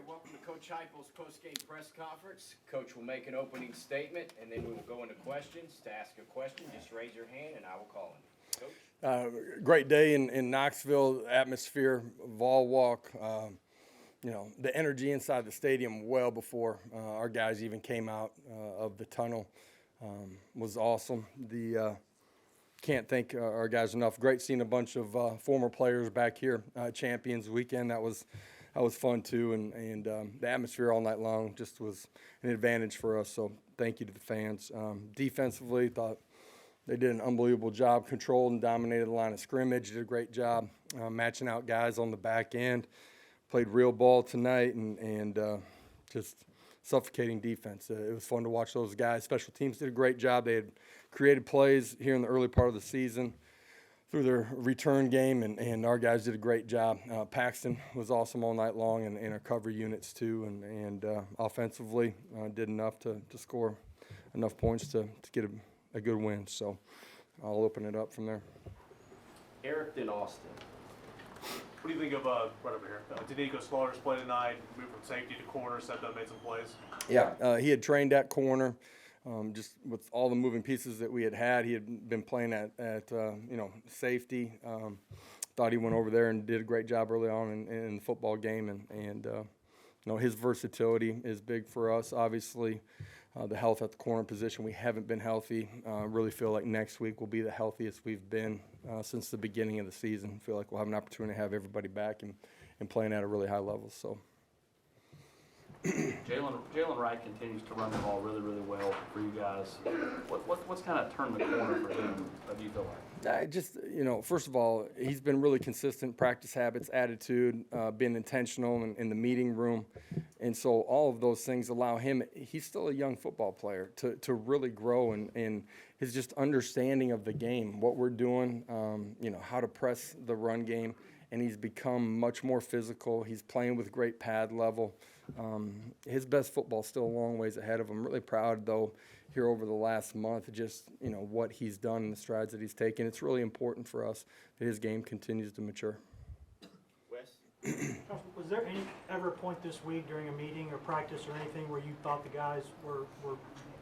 welcome to Coach Heupel's postgame press conference. Coach will make an opening statement, and then we will go into questions. To ask a question, just raise your hand, and I will call on you. Coach? Great day in Knoxville, atmosphere, Vol Walk, the energy inside the stadium well before our guys even came out of the tunnel was awesome. Can't thank our guys enough. Great seeing a bunch of former players back here, Champions Weekend. That was fun too, and the atmosphere all night long just was an advantage for us. So thank you to the fans. Defensively, thought they did an unbelievable job, controlled and dominated the line of scrimmage. Did a great job matching out guys on the back end. Played real ball tonight and just suffocating defense. It was fun to watch those guys. Special teams did a great job. They had created plays here in the early part of the season through their return game, and our guys did a great job. Paxton was awesome all night long, and our cover units too, and offensively did enough to score enough points to get a good win. So I'll open it up from there. Eric then Austin. What do you think of right over here? Tadeko Slaughter's play tonight, moved from safety to corner, stepped up, made some plays. Yeah, he had trained at corner. Just with all the moving pieces that we had, he had been playing at safety. Thought he went over there and did a great job early on in the football game, and his versatility is big for us. Obviously, the health at the corner position, we haven't been healthy. Really feel like next week will be the healthiest we've been since the beginning of the season. Feel like we'll have an opportunity to have everybody back and playing at a really high level. So. Jalen Wright continues to run the ball really, really well for you guys. What's kind of turned the corner for him, do you feel like? First of all, he's been really consistent, practice habits, attitude, being intentional in the meeting room. And so all of those things allow him, he's still a young football player, to really grow in his just understanding of the game, what we're doing, how to press the run game. And he's become much more physical. He's playing with great pad level. His best football is still a long ways ahead of him. Really proud, though, here over the last month, just what he's done and the strides that he's taken. It's really important for us that his game continues to mature. Wes? Was there ever a point this week during a meeting or practice or anything where you thought the guys were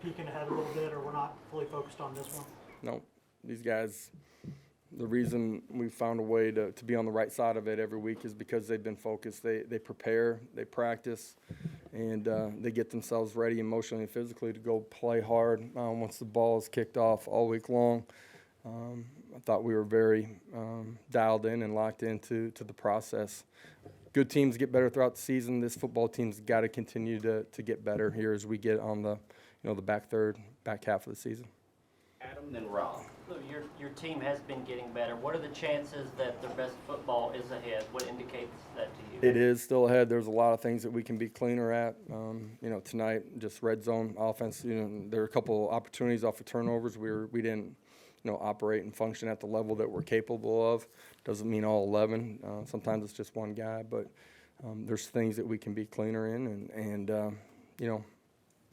peeking ahead a little bit or were not fully focused on this one? No, these guys. The reason we found a way to be on the right side of it every week is because they've been focused. They prepare, they practice, and they get themselves ready emotionally and physically to go play hard once the ball is kicked off all week long. I thought we were very dialed in and locked into the process. Good teams get better throughout the season. This football team's got to continue to get better here as we get on the back half of the season. Adam then Rob. So your team has been getting better. What are the chances that their best football is ahead? What indicates that to you? It is still ahead. There's a lot of things that we can be cleaner at. Tonight, just red zone offense. There are a couple opportunities off of turnovers. We didn't, operate and function at the level that we're capable of. Doesn't mean all 11. Sometimes it's just one guy, but there's things that we can be cleaner in, and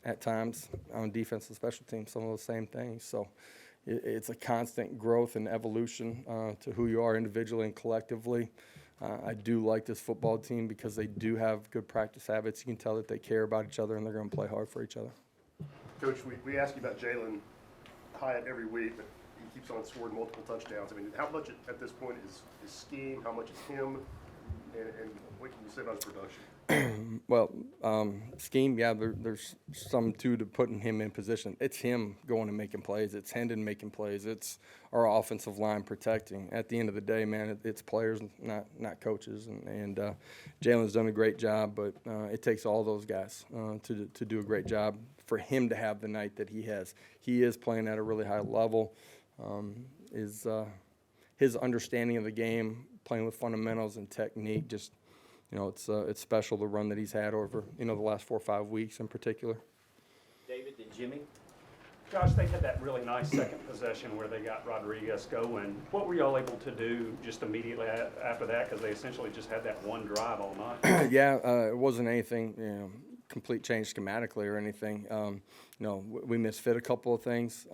at times on defense and special teams, some of those same things. So it's a constant growth and evolution to who you are individually and collectively. I do like this football team because they do have good practice habits. You can tell that they care about each other and they're going to play hard for each other. Coach, we ask you about Jalen Hyatt every week, but he keeps on scoring multiple touchdowns. I mean, how much at this point is scheme? How much is him? And what can you say about his production? Well, scheme, yeah, there's some to putting him in position. It's him going and making plays. It's Hendon making plays. It's our offensive line protecting. At the end of the day, man, it's players, not coaches. And Jalen's done a great job, but it takes all those guys to do a great job for him to have the night that he has. He is playing at a really high level. His understanding of the game, playing with fundamentals and technique, just it's special, the run that he's had over the last 4 or 5 weeks in particular. David and Jimmy. Josh, they had that really nice second possession where they got Rodriguez going. What were y'all able to do just immediately after that? Because they essentially just had that one drive all night. Yeah, it wasn't anything complete change schematically or anything. We misfit a couple of things.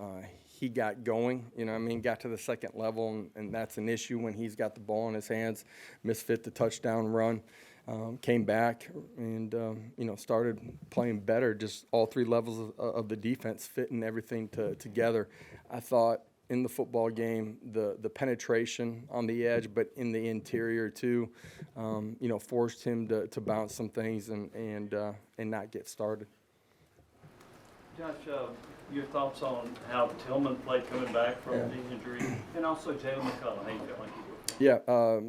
He got going, got to the second level, and that's an issue when he's got the ball in his hands, misfit the touchdown run. came back and started playing better. Just all three levels of the defense fitting everything together. I thought in the football game, the penetration on the edge, but in the interior too, forced him to bounce some things and not get started. Josh, your thoughts on how Tillman played coming back from the injury, and also Jalen McCullough, how you felt like he did? Yeah,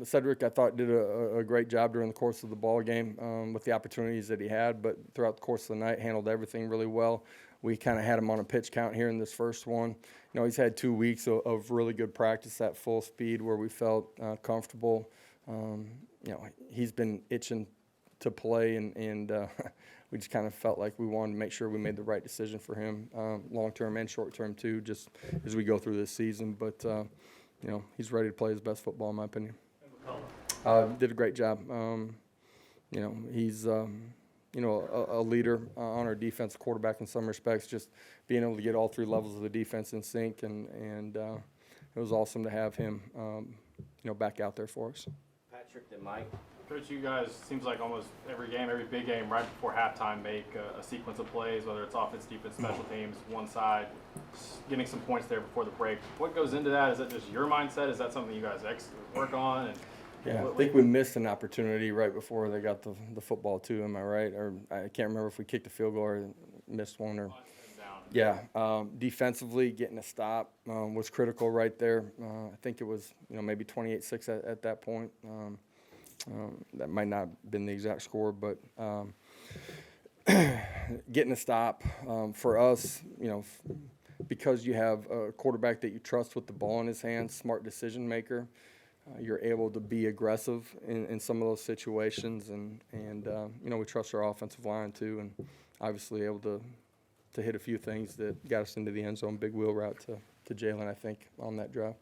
Cedric, I thought, did a great job during the course of the ball game with the opportunities that he had, but throughout the course of the night, handled everything really well. We kind of had him on a pitch count here in this first one. He's had 2 weeks of really good practice at full speed where we felt comfortable. He's been itching to play, and we just kind of felt like we wanted to make sure we made the right decision for him, long-term and short-term too, just as we go through this season. But, he's ready to play his best football, in my opinion. Did a great job. He's a leader on our defense, quarterback in some respects, just being able to get all three levels of the defense in sync, and it was awesome to have him, back out there for us. Patrick, then Mike. Coach, you guys, seems like almost every game, every big game, right before halftime, make a sequence of plays, whether it's offense, defense, special teams, one side, getting some points there before the break. What goes into that? Is that just your mindset? Is that something you guys work on? And yeah, I think we missed an opportunity right before they got the football too. Am I right? Or I can't remember if we kicked a field goal or missed one. Or yeah, defensively getting a stop was critical right there. I think it was maybe 28-6 at that point. That might not have been the exact score, but getting a stop for us, because you have a quarterback that you trust with the ball in his hands, smart decision maker. You're able to be aggressive in some of those situations, and we trust our offensive line too, and obviously able to hit a few things that got us into the end zone. Big wheel route to Jalen, I think, on that drive.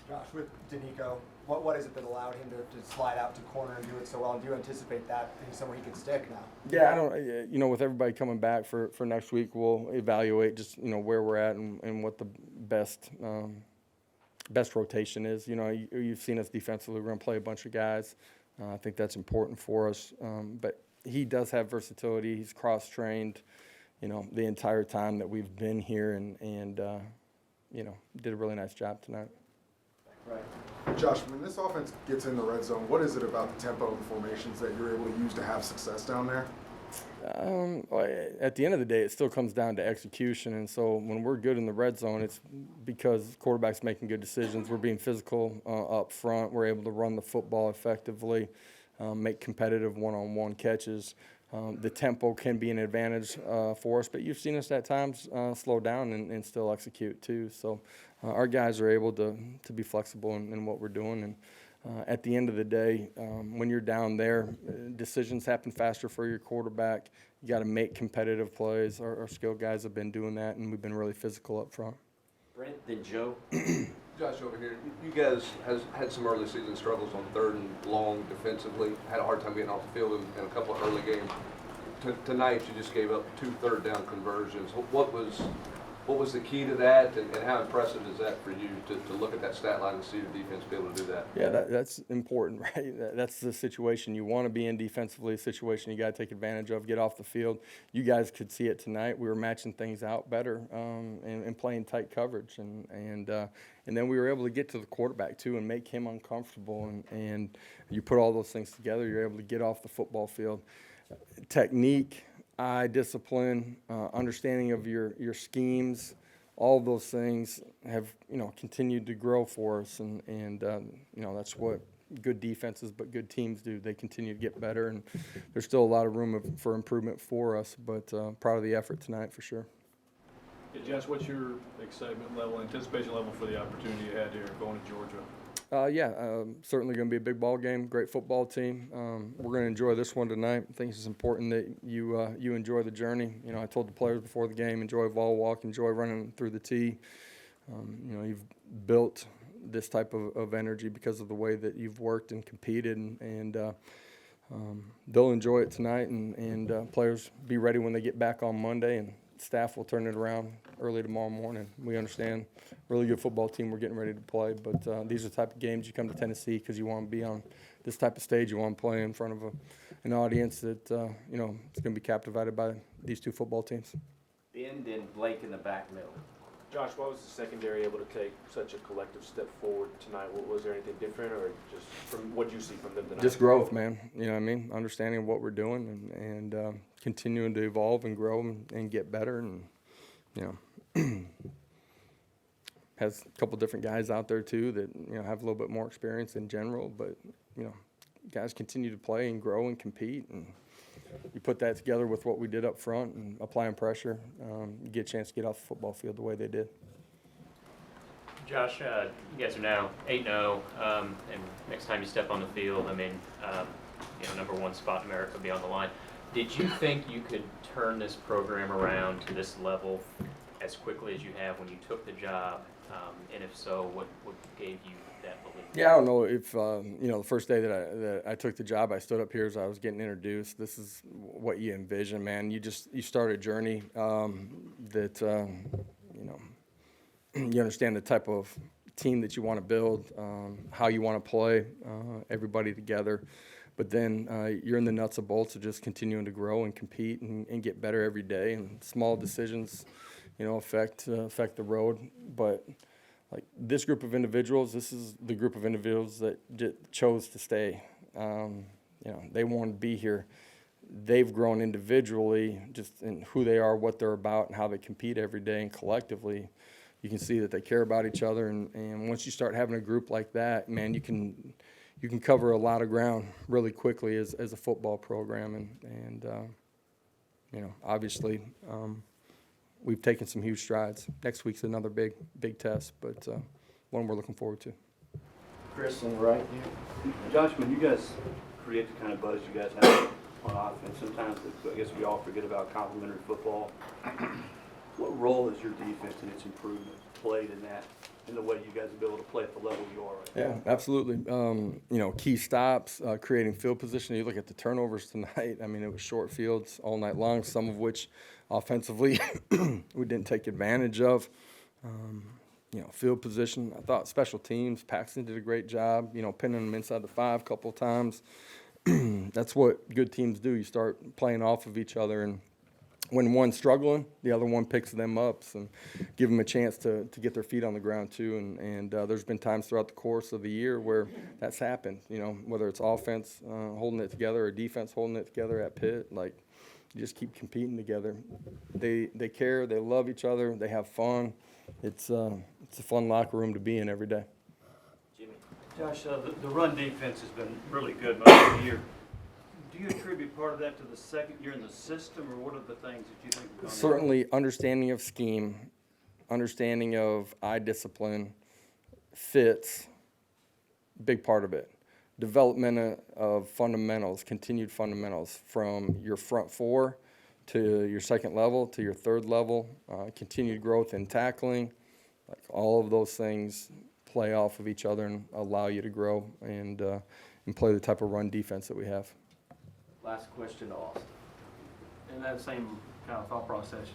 Josh, with Danico, what is it that allowed him to slide out to corner and do it so well? And do you anticipate that being somewhere he can stick now? Yeah, I don't. With everybody coming back for next week, we'll evaluate just where we're at and what the best rotation is. You've seen us defensively. We're going to play a bunch of guys. I think that's important for us. But he does have versatility. He's cross-trained, the entire time that we've been here, and did a really nice job tonight. Right. Josh, when this offense gets in the red zone, what is it about the tempo of the formations that you're able to use to have success down there? At the end of the day, it still comes down to execution. And so when we're good in the red zone, it's because quarterback's making good decisions. We're being physical up front. We're able to run the football effectively, make competitive one-on-one catches. The tempo can be an advantage for us, but you've seen us at times slow down and still execute too. So our guys are able to be flexible in what we're doing. And at the end of the day, when you're down there, decisions happen faster for your quarterback. You got to make competitive plays. Our skilled guys have been doing that, and we've been really physical up front. Brent, then Joe. Josh, over here, you guys has had some early season struggles on third and long defensively. Had a hard time getting off the field in a couple of early games. Tonight, you just gave up 2 third-down conversions. What was the key to that, and how impressive is that for you to look at that stat line and see your defense be able to do that? Yeah, that's important, right? That's the situation you want to be in defensively, a situation you got to take advantage of, get off the field. You guys could see it tonight. We were matching things out better and playing tight coverage, and then we were able to get to the quarterback too and make him uncomfortable, and you put all those things together, you're able to get off the football field. Technique, eye discipline, understanding of your schemes, all of those things have continued to grow for us, and that's what good defenses but good teams do. They continue to get better, and there's still a lot of room for improvement for us, but proud of the effort tonight for sure. Hey, Josh, what's your excitement level, anticipation level for the opportunity you had here going to Georgia? Certainly going to be a big ball game, great football team. We're going to enjoy this one tonight. I think it's important that you enjoy the journey. I told the players before the game, enjoy Vol Walk, enjoy running through the tee. You've built this type of energy because of the way that you've worked and competed, and they'll enjoy it tonight, and players be ready when they get back on Monday, and staff will turn it around early tomorrow morning. We understand really good football team we're getting ready to play, but these are the type of games you come to Tennessee because you want to be on this type of stage, you want to play in front of an audience that you know, is going to be captivated by these two football teams. Ben, then Blake in the back middle. Josh, why was the secondary able to take such a collective step forward tonight? Was there anything different, or just from what you see from them tonight? Just growth, man. You know what I mean? Understanding what we're doing and continuing to evolve and grow and get better. And, you know, has a couple different guys out there, too, that, you know, have a little bit more experience in general. But, you know, guys continue to play and grow and compete. And you put that together with what we did up front and applying pressure, you get a chance to get off the football field the way they did. Josh, you guys are now 8-0, and next time you step on the field, I mean, you know, number one spot in America will be on the line. Did you think you could turn this program around to this level as quickly as you have when you took the job? And if so, what gave you that belief? Yeah, I don't know if, you know, the first day that I took the job, I stood up here as I was getting introduced. This is what you envision, man. You start a journey that, you know, you understand the type of team that you want to build, how you want to play, everybody together. But then you're in the nuts and bolts of just continuing to grow and compete and get better every day. And small decisions, you know, affect the road. But like this group of individuals, this is the group of individuals that chose to stay. You know, they want to be here. They've grown individually, just in who they are, what they're about, and how they compete every day. And collectively, you can see that they care about each other. And once you start having a group like that, man, you can cover a lot of ground really quickly as a football program. And you know, obviously, we've taken some huge strides. Next week's another big test, but one we're looking forward to. Chris on the right here. Josh, when you guys create the kind of buzz you guys have on offense, sometimes I guess we all forget about complementary football. What role has your defense and its improvement played in the way you guys have been able to play at the level you are right now? Yeah, absolutely. You know, key stops, creating field position. You look at the turnovers tonight. I mean, it was short fields all night long, some of which offensively we didn't take advantage of. You know, field position. I thought special teams, Paxton did a great job, you know, pinning them inside the 5 a couple of times. That's what good teams do. You start playing off of each other, and when one's struggling, the other one picks them up and give them a chance to get their feet on the ground too. And there's been times throughout the course of the year where that's happened, you know, whether it's offense holding it together or defense holding it together at Pitt. Like, you just keep competing together. They care, they love each other, they have fun. It's a fun locker room to be in every day. Jimmy. Josh, the run defense has been really good most of the year. Do you attribute part of that to the second year in the system, or what are the things that you think have gone Certainly understanding of scheme, understanding of eye discipline, fits, big part of it. Development of fundamentals, continued fundamentals from your front 4 to your second level to your third level, continued growth in tackling. Like, all of those things play off of each other and allow you to grow and play the type of run defense that we have. Last question to Austin. In that same kind of thought process,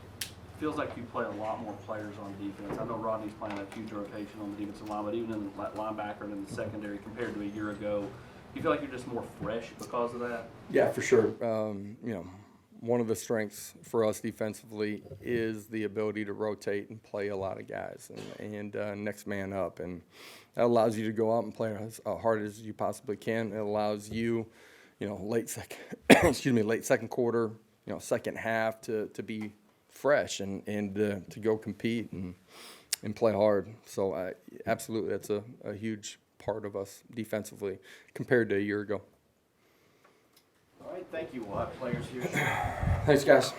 feels like you play a lot more players on defense. I know Rodney's playing a huge rotation on the defensive line, but even in the linebacker and in the secondary compared to a year ago, you feel like you're just more fresh because of that? Yeah, for sure. You know, one of the strengths for us defensively is the ability to rotate and play a lot of guys and next man up. And that allows you to go out and play as hard as you possibly can. It allows you, you know, late second quarter, you know, second half to be fresh and to go compete and play hard. So absolutely, that's a huge part of us defensively compared to a year ago. All right, thank you. We'll have players here. Thanks, guys.